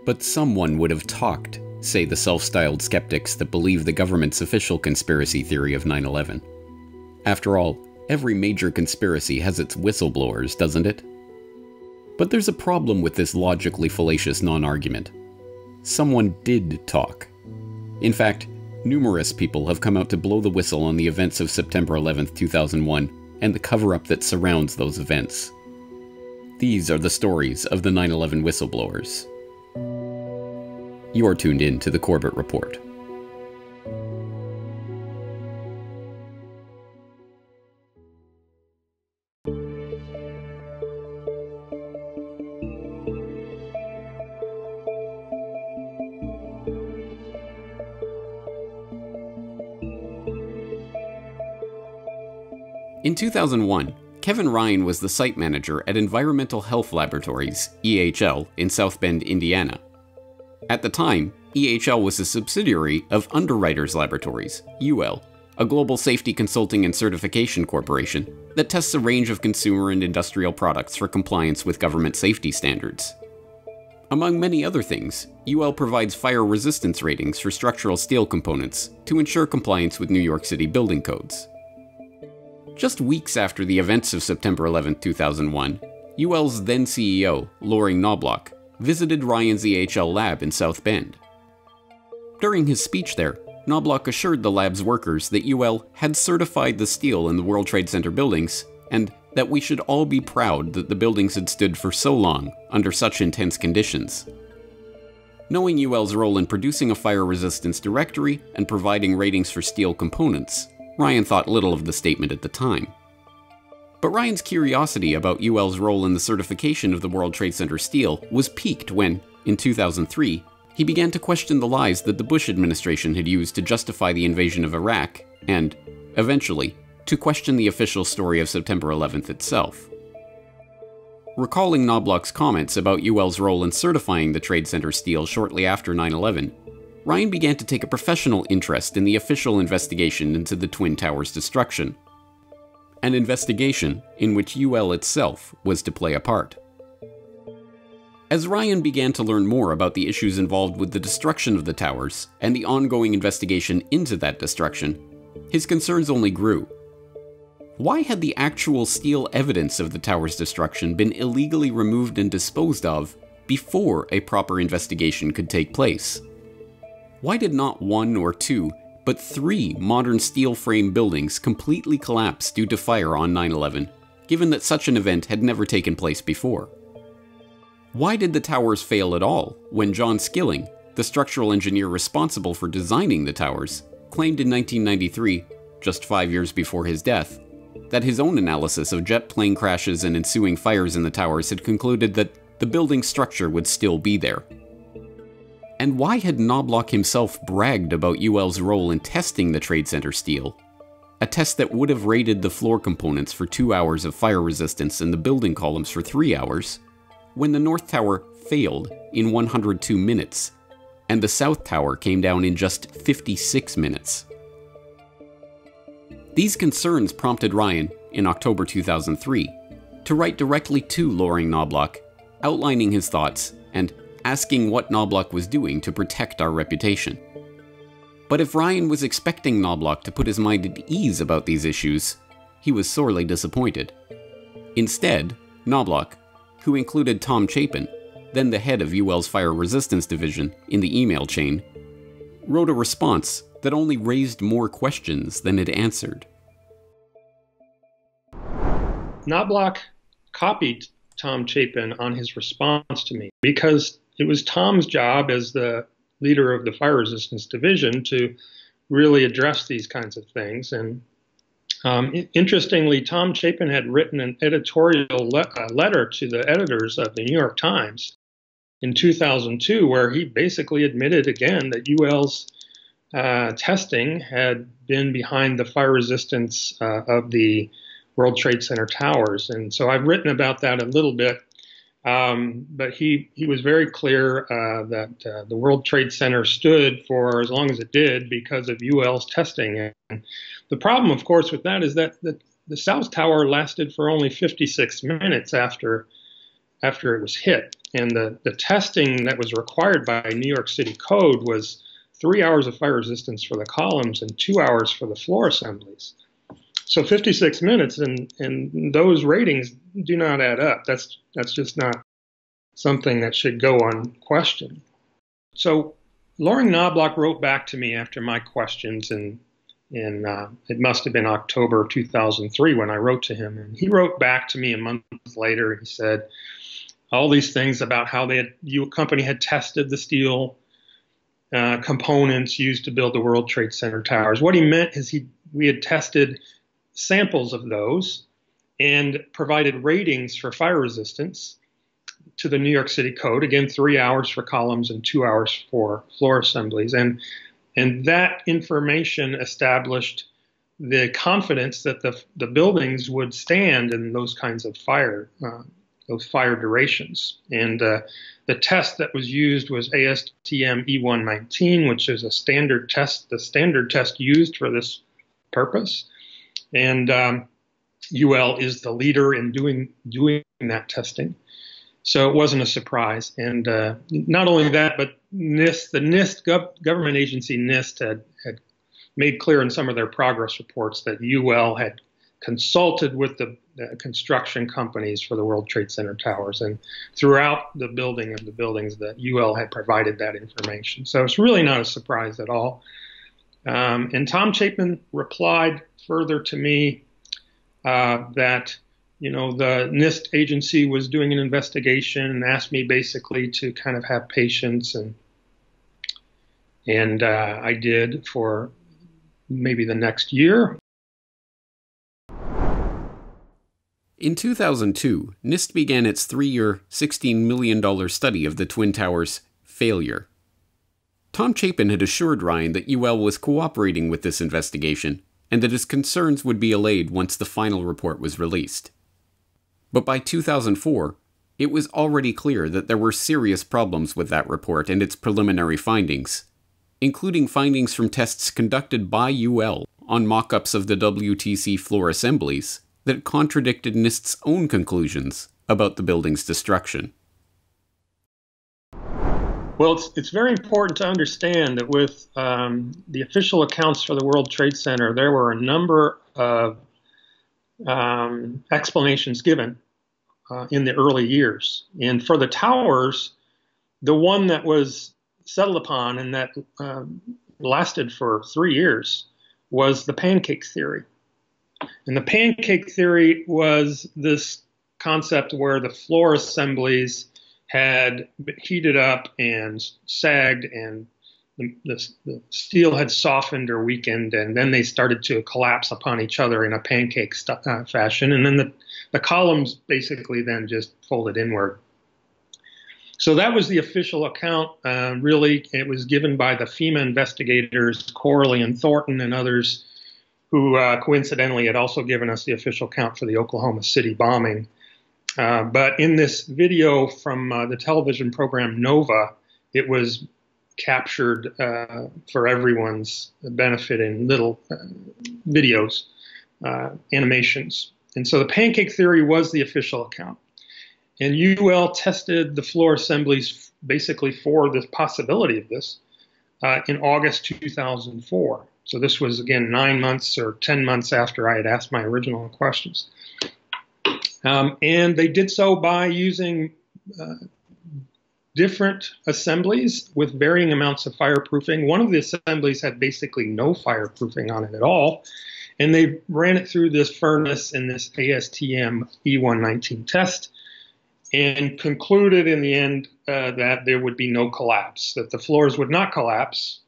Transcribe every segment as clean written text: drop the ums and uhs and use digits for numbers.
But someone would have talked, say the self-styled skeptics that believe the government's official conspiracy theory of 9/11. After all, every major conspiracy has its whistleblowers, doesn't it? But there's a problem with this logically fallacious non-argument. Someone did talk. In fact, numerous people have come out to blow the whistle on the events of September 11th, 2001, and the cover-up that surrounds those events. These are the stories of the 9/11 whistleblowers. You're tuned in to the Corbett Report. In 2001, Kevin Ryan was the site manager at Environmental Health Laboratories, EHL, in South Bend, Indiana. At the time, EHL was a subsidiary of Underwriters Laboratories, UL, a global safety consulting and certification corporation that tests a range of consumer and industrial products for compliance with government safety standards. Among many other things, UL provides fire resistance ratings for structural steel components to ensure compliance with New York City building codes. Just weeks after the events of September 11, 2001, UL's then CEO, Loring Knobloch, visited Ryan's EHL lab in South Bend. During his speech there, Knobloch assured the lab's workers that UL had certified the steel in the World Trade Center buildings, and that we should all be proud that the buildings had stood for so long under such intense conditions. Knowing UL's role in producing a fire resistance directory and providing ratings for steel components, Ryan thought little of the statement at the time. But Ryan's curiosity about UL's role in the certification of the World Trade Center steel was piqued when, in 2003, he began to question the lies that the Bush administration had used to justify the invasion of Iraq, and, eventually, to question the official story of September 11th itself. Recalling Knobloch's comments about UL's role in certifying the Trade Center steel shortly after 9/11, Ryan began to take a professional interest in the official investigation into the Twin Towers' destruction. An investigation in which UL itself was to play a part. As Ryan began to learn more about the issues involved with the destruction of the towers and the ongoing investigation into that destruction, his concerns only grew. Why had the actual steel evidence of the tower's destruction been illegally removed and disposed of before a proper investigation could take place? Why did not one or two, but three modern steel frame buildings completely collapse due to fire on 9/11, given that such an event had never taken place before? Why did the towers fail at all when John Skilling, the structural engineer responsible for designing the towers, claimed in 1993, just 5 years before his death, that his own analysis of jet plane crashes and ensuing fires in the towers had concluded that the building structure would still be there? And why had Knobloch himself bragged about UL's role in testing the Trade Center steel, a test that would have rated the floor components for 2 hours of fire resistance and the building columns for 3 hours, when the North Tower failed in 102 minutes, and the South Tower came down in just 56 minutes? These concerns prompted Ryan, in October 2003, to write directly to Loring Knobloch, outlining his thoughts and asking what Knobloch was doing to protect our reputation. But if Ryan was expecting Knobloch to put his mind at ease about these issues, he was sorely disappointed. Instead, Knobloch, who included Tom Chapin, then the head of UL's Fire Resistance Division, in the email chain, wrote a response that only raised more questions than it answered. Knobloch copied Tom Chapin on his response to me because it was Tom's job as the leader of the Fire Resistance Division to really address these kinds of things. And interestingly, Tom Chapin had written an editorial letter to the editors of the New York Times in 2002, where he basically admitted again that UL's testing had been behind the fire resistance of the World Trade Center towers. And so I've written about that a little bit. But he was very clear that the World Trade Center stood for as long as it did because of UL's testing. And the problem, of course, with that is that the South Tower lasted for only 56 minutes after after it was hit. And the testing that was required by New York City code was 3 hours of fire resistance for the columns and 2 hours for the floor assemblies. So 56 minutes, and those ratings do not add up. That's just not something that should go unquestioned. So Loring Knobloch wrote back to me after my questions, and it must have been October of 2003 when I wrote to him. And he wrote back to me a month later. He said all these things about how your company had tested the steel components used to build the World Trade Center towers. What he meant is we had tested samples of those and provided ratings for fire resistance to the New York City code. Again, 3 hours for columns and 2 hours for floor assemblies. And that information established the confidence that the buildings would stand in those kinds of those fire durations. And the test that was used was ASTM E119, which is a standard test, the standard test used for this purpose. And UL is the leader in doing that testing. So it wasn't a surprise. And not only that, but NIST, the NIST government agency NIST had made clear in some of their progress reports that UL had consulted with the construction companies for the World Trade Center towers. And throughout the building of the buildings, that UL had provided that information. So it's really not a surprise at all. And Tom Chapin replied further to me that the NIST agency was doing an investigation and asked me basically to kind of have patience, and I did for maybe the next year. In 2002, NIST began its 3-year, $16 million study of the Twin Towers' failure. Tom Chapin had assured Ryan that UL was cooperating with this investigation and that his concerns would be allayed once the final report was released. But by 2004, it was already clear that there were serious problems with that report and its preliminary findings, including findings from tests conducted by UL on mock-ups of the WTC floor assemblies that contradicted NIST's own conclusions about the building's destruction. Well, it's very important to understand that with the official accounts for the World Trade Center, there were a number of explanations given in the early years. And for the towers, the one that was settled upon and that lasted for 3 years was the pancake theory. And the pancake theory was this concept where the floor assemblies had heated up and sagged, and the steel had softened or weakened, and then they started to collapse upon each other in a pancake fashion. And then the columns basically then just folded inward. So that was the official account. Really, it was given by the FEMA investigators, Corley and Thornton and others, who coincidentally had also given us the official count for the Oklahoma City bombing. But in this video from the television program Nova, it was captured for everyone's benefit in little videos, animations. And so the pancake theory was the official account. And UL tested the floor assemblies basically for the possibility of this in August 2004. So this was, again, 9 months or 10 months after I had asked my original questions. And they did so by using different assemblies with varying amounts of fireproofing. One of the assemblies had basically no fireproofing on it at all. And they ran it through this furnace in this ASTM E119 test and concluded in the end that there would be no collapse, that the floors would not collapse,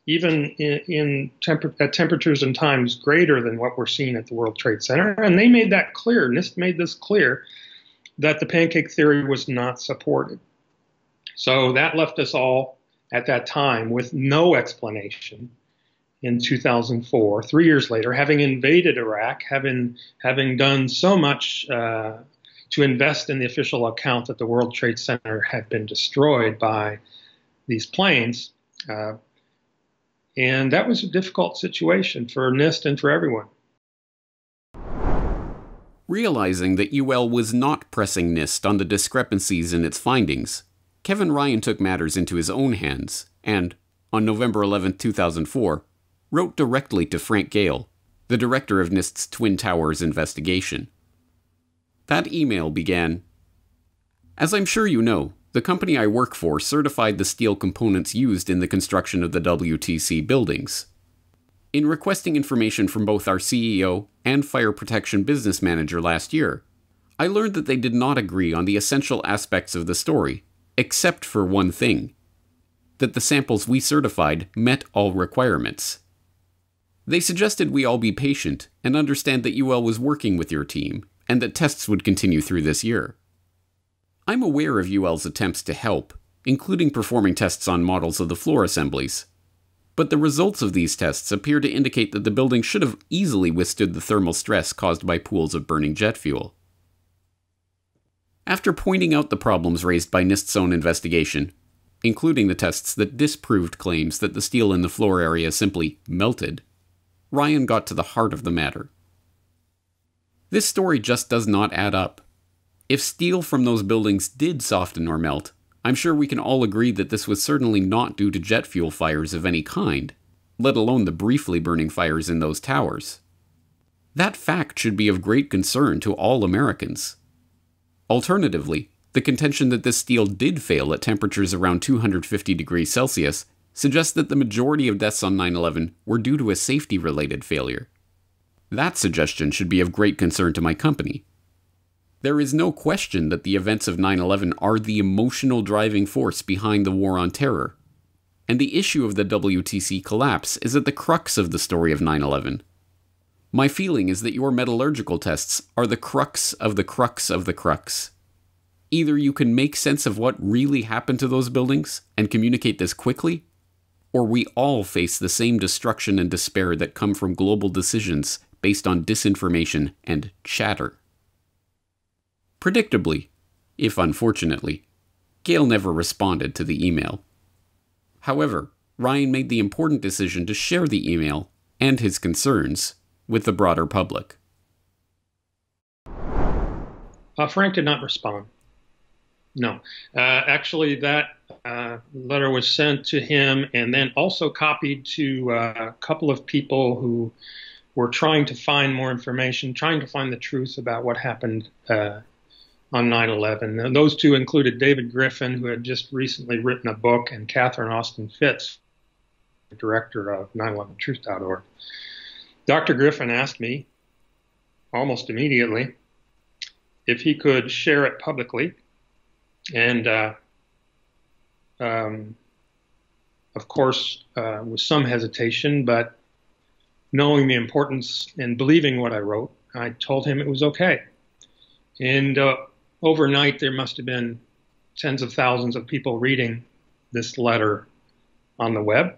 even at temperatures and times greater than what we're seeing at the World Trade Center. And they made that clear, NIST made this clear, that the pancake theory was not supported. So that left us all at that time with no explanation in 2004, 3 years later, having invaded Iraq, having done so much to invest in the official account that the World Trade Center had been destroyed by these planes. And that was a difficult situation for NIST and for everyone. Realizing that UL was not pressing NIST on the discrepancies in its findings, Kevin Ryan took matters into his own hands and, on November 11, 2004, wrote directly to Frank Gayle, the director of NIST's Twin Towers investigation. That email began, "As I'm sure you know, the company I work for certified the steel components used in the construction of the WTC buildings. In requesting information from both our CEO and fire protection business manager last year, I learned that they did not agree on the essential aspects of the story, except for one thing: that the samples we certified met all requirements. They suggested we all be patient and understand that UL was working with your team, and that tests would continue through this year. I'm aware of UL's attempts to help, including performing tests on models of the floor assemblies, but the results of these tests appear to indicate that the building should have easily withstood the thermal stress caused by pools of burning jet fuel." After pointing out the problems raised by NIST's own investigation, including the tests that disproved claims that the steel in the floor area simply melted, Ryan got to the heart of the matter. This story just does not add up. If steel from those buildings did soften or melt, I'm sure we can all agree that this was certainly not due to jet fuel fires of any kind, let alone the briefly burning fires in those towers. That fact should be of great concern to all Americans. Alternatively, the contention that this steel did fail at temperatures around 250 degrees Celsius suggests that the majority of deaths on 9/11 were due to a safety-related failure. That suggestion should be of great concern to my company. There is no question that the events of 9/11 are the emotional driving force behind the war on terror, and the issue of the WTC collapse is at the crux of the story of 9/11. My feeling is that your metallurgical tests are the crux of the crux of the crux. Either you can make sense of what really happened to those buildings and communicate this quickly, or we all face the same destruction and despair that come from global decisions based on disinformation and chatter. Predictably, if unfortunately, Gayle never responded to the email. However, Ryan made the important decision to share the email and his concerns with the broader public. Frank did not respond. No. Actually, that letter was sent to him and then also copied to a couple of people who were trying to find more information, trying to find the truth about what happened on 9/11. And those two included David Griffin, who had just recently written a book, and Catherine Austin Fitz, the director of 911truth.org. Dr. Griffin asked me almost immediately if he could share it publicly. And of course, with some hesitation, but knowing the importance and believing what I wrote, I told him it was okay. And overnight, there must have been tens of thousands of people reading this letter on the web,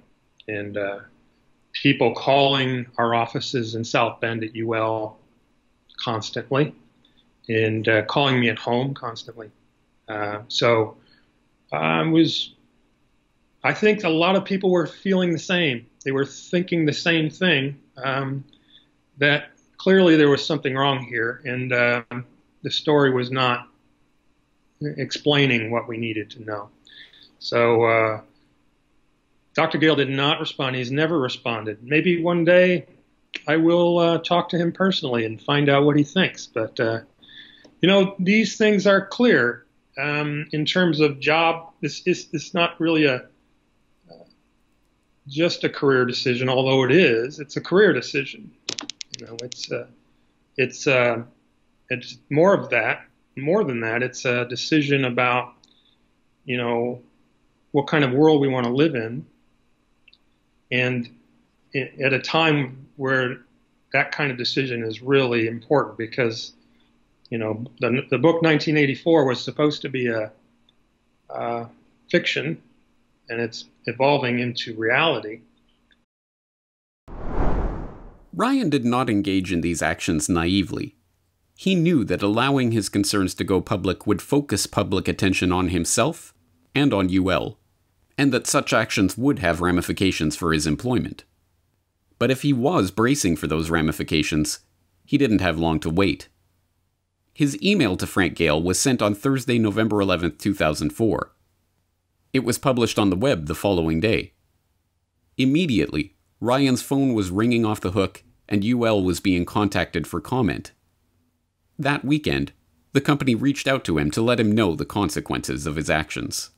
and people calling our offices in South Bend at UL constantly, and calling me at home constantly. So I think a lot of people were feeling the same. They were thinking the same thing, that clearly there was something wrong here, and the story was not explaining what we needed to know. So Dr. Gayle did not respond. He's never responded. Maybe one day I will talk to him personally and find out what he thinks. But, these things are clear. In terms of job, it's not really just a career decision, although it is. It's a career decision. It's more of that. More than that, it's a decision about, what kind of world we want to live in. And at a time where that kind of decision is really important, because, the book 1984 was supposed to be a fiction, and it's evolving into reality. Ryan did not engage in these actions naively. He knew that allowing his concerns to go public would focus public attention on himself and on UL, and that such actions would have ramifications for his employment. But if he was bracing for those ramifications, he didn't have long to wait. His email to Frank Gayle was sent on Thursday, November 11, 2004. It was published on the web the following day. Immediately, Ryan's phone was ringing off the hook and UL was being contacted for comment. That weekend, the company reached out to him to let him know the consequences of his actions.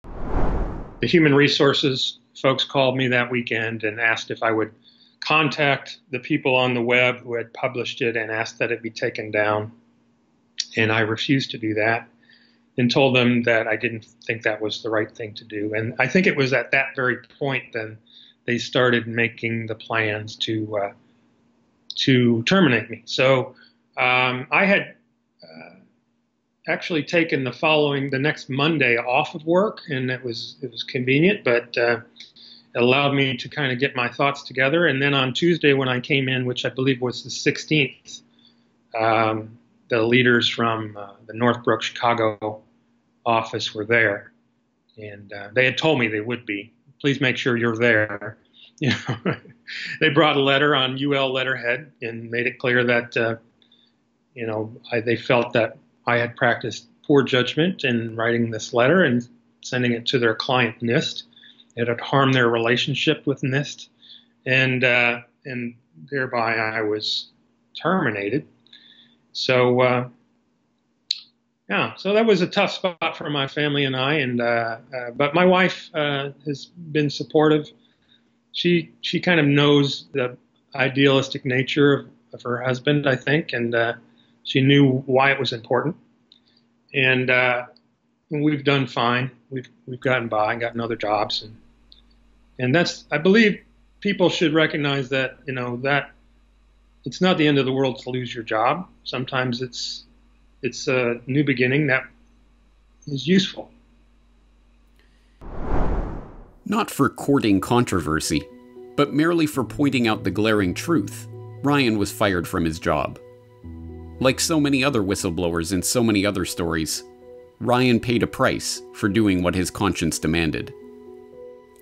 The human resources folks called me that weekend and asked if I would contact the people on the web who had published it and asked that it be taken down. And I refused to do that and told them that I didn't think that was the right thing to do. And I think it was at that very point then they started making the plans to terminate me. So I had actually taken the next Monday off of work, and it was convenient, but it allowed me to kind of get my thoughts together. And then on Tuesday when I came in, which I believe was the 16th, the leaders from the Northbrook, Chicago office were there, and they had told me they would be. Please make sure you're there. You know, they brought a letter on UL letterhead and made it clear that they felt that I had practiced poor judgment in writing this letter and sending it to their client NIST. It had harmed their relationship with NIST, and thereby I was terminated. So so that was a tough spot for my family and I. And but my wife has been supportive. She kind of knows the idealistic nature of her husband, I think, and she knew why it was important. And we've done fine. We've gotten by, gotten other jobs, and that's, I believe people should recognize that, that it's not the end of the world to lose your job. Sometimes it's a new beginning that is useful. Not for courting controversy, but merely for pointing out the glaring truth, Ryan was fired from his job. Like so many other whistleblowers in so many other stories, Ryan paid a price for doing what his conscience demanded.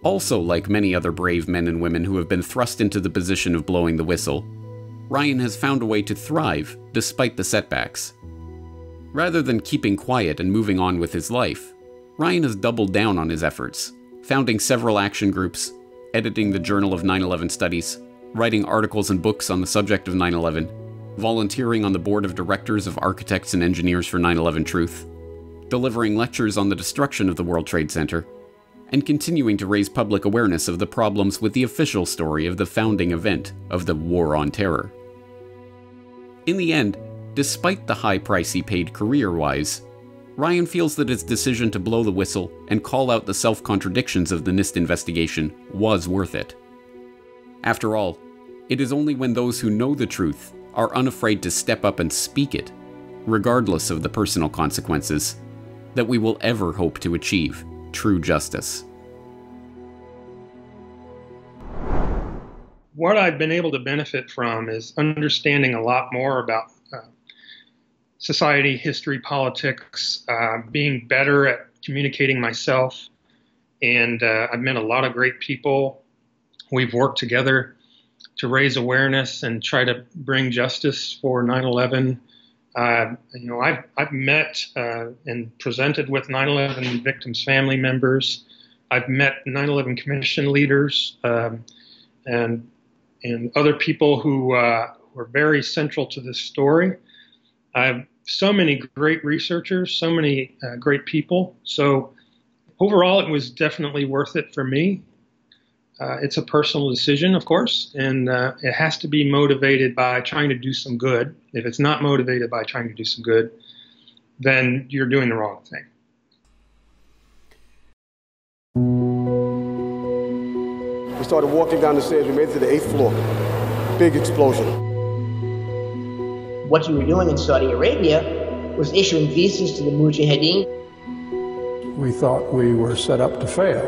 Also, like many other brave men and women who have been thrust into the position of blowing the whistle, Ryan has found a way to thrive despite the setbacks. Rather than keeping quiet and moving on with his life, Ryan has doubled down on his efforts, founding several action groups, editing the Journal of 9/11 Studies, writing articles and books on the subject of 9/11, volunteering on the board of directors of Architects and Engineers for 9/11 Truth, delivering lectures on the destruction of the World Trade Center, and continuing to raise public awareness of the problems with the official story of the founding event of the War on Terror. In the end, despite the high price he paid career-wise, Ryan feels that his decision to blow the whistle and call out the self-contradictions of the NIST investigation was worth it. After all, it is only when those who know the truth are unafraid to step up and speak it, regardless of the personal consequences, that we will ever hope to achieve true justice. What I've been able to benefit from is understanding a lot more about society, history, politics, being better at communicating myself. And I've met a lot of great people. We've worked together to raise awareness and try to bring justice for 9/11. I've met and presented with 9/11 victims' family members. I've met 9/11 Commission leaders and other people who were very central to this story. I have so many great researchers, so many great people. So overall, it was definitely worth it for me. It's a personal decision, of course, and it has to be motivated by trying to do some good. If it's not motivated by trying to do some good, then you're doing the wrong thing. We started walking down the stairs. We made it to the 8th floor. Big explosion. What we were doing in Saudi Arabia was issuing visas to the Mujahideen. We thought we were set up to fail.